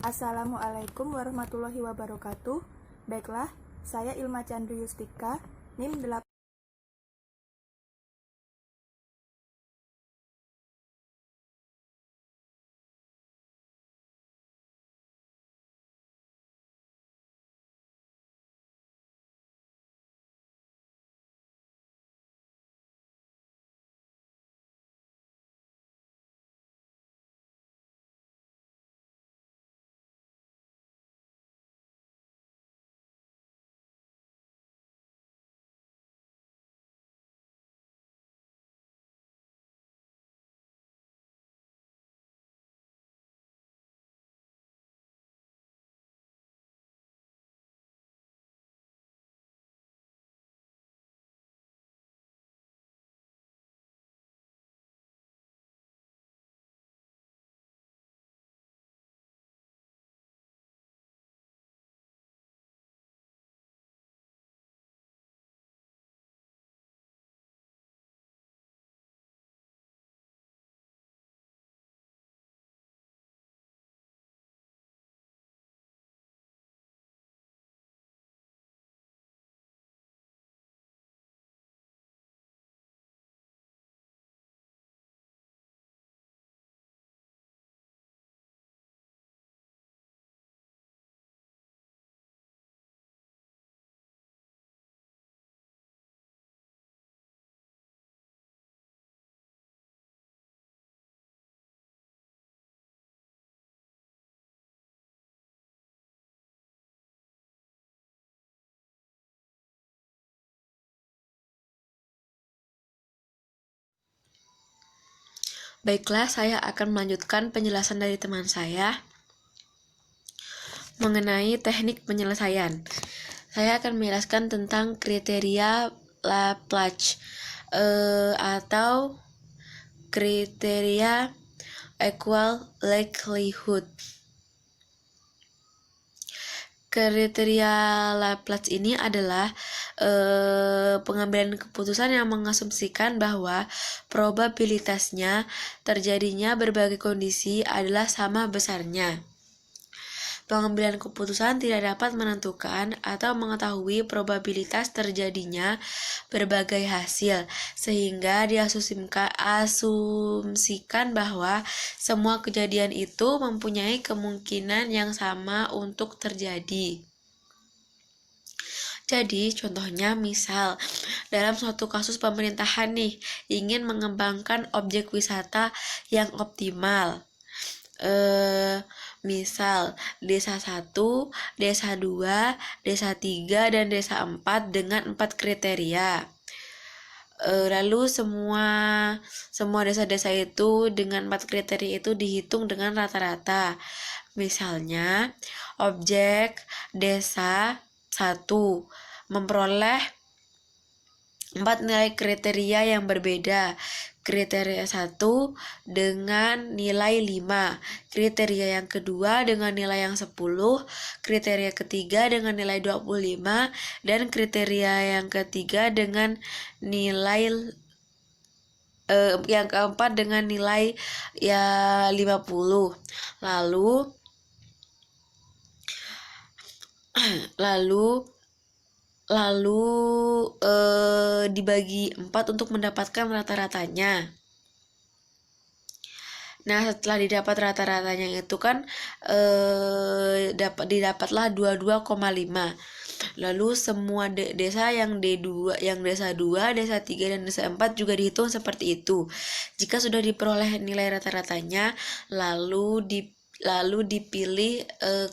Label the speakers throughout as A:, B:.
A: Assalamualaikum warahmatullahi wabarakatuh. Baiklah, saya Ilma Chandri Yustika, NIM 8.
B: Baiklah, saya akan melanjutkan penjelasan dari teman saya mengenai teknik penyelesaian. Saya akan menjelaskan tentang kriteria Laplace atau kriteria equal likelihood. Kriteria Laplace ini adalah pengambilan keputusan yang mengasumsikan bahwa probabilitasnya terjadinya berbagai kondisi adalah sama besarnya. Pengambilan keputusan tidak dapat menentukan atau mengetahui probabilitas terjadinya berbagai hasil, sehingga diasumsikan bahwa semua kejadian itu mempunyai kemungkinan yang sama untuk terjadi. Jadi, contohnya misal, dalam suatu kasus pemerintahan nih, ingin mengembangkan objek wisata yang optimal. Misal desa 1, desa 2, desa 3, dan desa 4 dengan 4 kriteria. Lalu semua desa-desa itu dengan 4 kriteria itu dihitung dengan rata-rata. Misalnya, objek desa 1 memperoleh 4 nilai kriteria yang berbeda. Kriteria 1 dengan nilai 5, kriteria yang kedua dengan nilai yang 10, kriteria ketiga dengan nilai 25, dan kriteria yang ketiga dengan nilai yang keempat dengan nilai 50. Lalu dibagi 4 untuk mendapatkan rata-ratanya. Nah, setelah didapat rata-ratanya itu kan didapatlah 22,5. Lalu semua desa yang D2, yang desa 2, desa 3, dan desa 4 juga dihitung seperti itu. Jika sudah diperoleh nilai rata-ratanya, lalu dipilih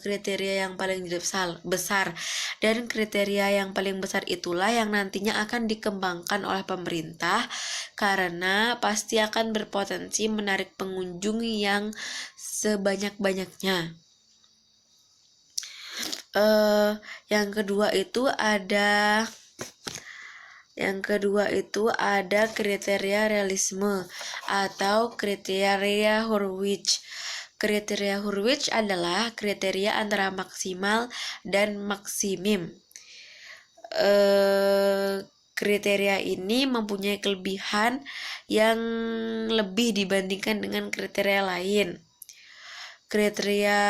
B: kriteria yang paling besar, dan kriteria yang paling besar itulah yang nantinya akan dikembangkan oleh pemerintah karena pasti akan berpotensi menarik pengunjung yang sebanyak-banyaknya. Yang kedua itu ada kriteria realisme atau kriteria Hurwitz. Kriteria Hurwitz adalah kriteria antara maksimal dan maksimum. Kriteria ini mempunyai kelebihan yang lebih dibandingkan dengan kriteria lain. kriteria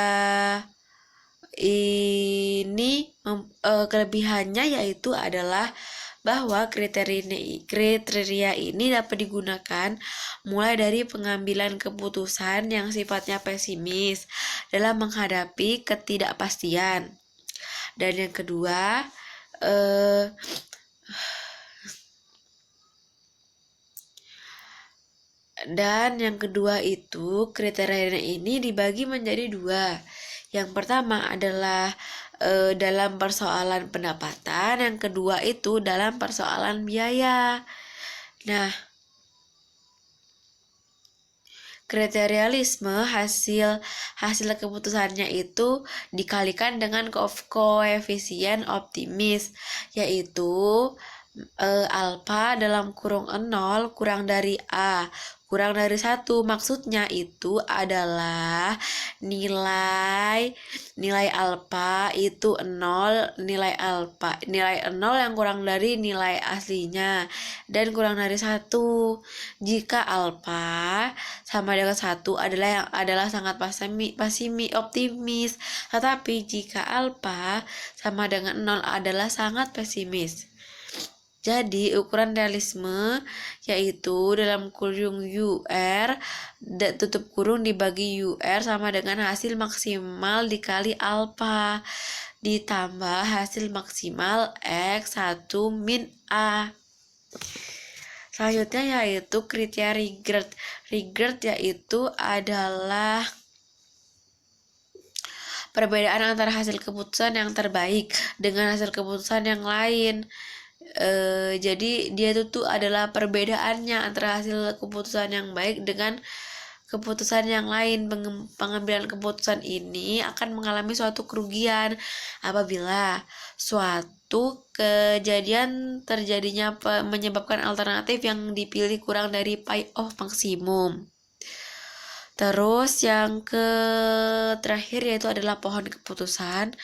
B: ini kelebihannya yaitu adalah bahwa kriteria ini dapat digunakan mulai dari pengambilan keputusan yang sifatnya pesimis dalam menghadapi ketidakpastian. Dan yang kedua, itu kriteria ini dibagi menjadi dua. Yang pertama adalah dalam persoalan pendapatan, yang kedua itu dalam persoalan biaya. Nah, kriterialisme hasil keputusannya itu dikalikan dengan koefisien optimis, yaitu alfa dalam kurung 0 kurang dari A kurang dari 1. Maksudnya itu adalah nilai alfa itu 0, nilai 0 yang kurang dari nilai aslinya dan kurang dari 1. Jika alfa sama dengan 1 adalah sangat optimis, tetapi jika alfa sama dengan 0 adalah sangat pesimis. Jadi ukuran realisme yaitu dalam kurung UR tutup kurung dibagi UR sama dengan hasil maksimal dikali alfa ditambah hasil maksimal X1 min A. Selanjutnya yaitu kriteria regret. Regret yaitu adalah perbedaan antara hasil keputusan yang terbaik dengan hasil keputusan yang lain. Jadi dia itu adalah perbedaannya antara hasil keputusan yang baik dengan keputusan yang lain. Pengambilan keputusan ini akan mengalami suatu kerugian apabila suatu kejadian terjadinya menyebabkan alternatif yang dipilih kurang dari pi of maksimum. Terus yang terakhir yaitu adalah pohon keputusan.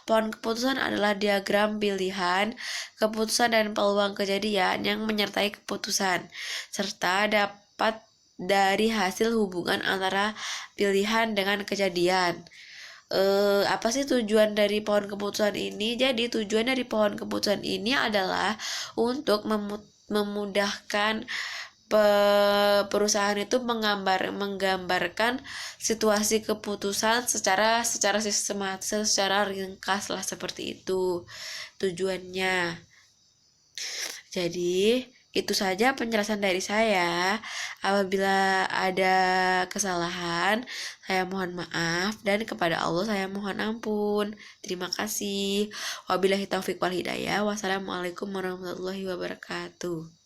B: Pohon keputusan adalah diagram pilihan, keputusan dan peluang kejadian yang menyertai keputusan, serta dapat dari hasil hubungan antara pilihan dengan kejadian. Apa sih tujuan dari pohon keputusan ini? Jadi tujuan dari pohon keputusan ini adalah untuk memudahkan perusahaan itu menggambarkan situasi keputusan secara sistematis, secara ringkas lah, seperti itu tujuannya. Jadi itu saja penjelasan dari saya. Apabila ada kesalahan, saya mohon maaf, dan kepada Allah saya mohon ampun. Terima kasih. Wabillahi taufiq wal hidayah. Wassalamualaikum warahmatullahi wabarakatuh.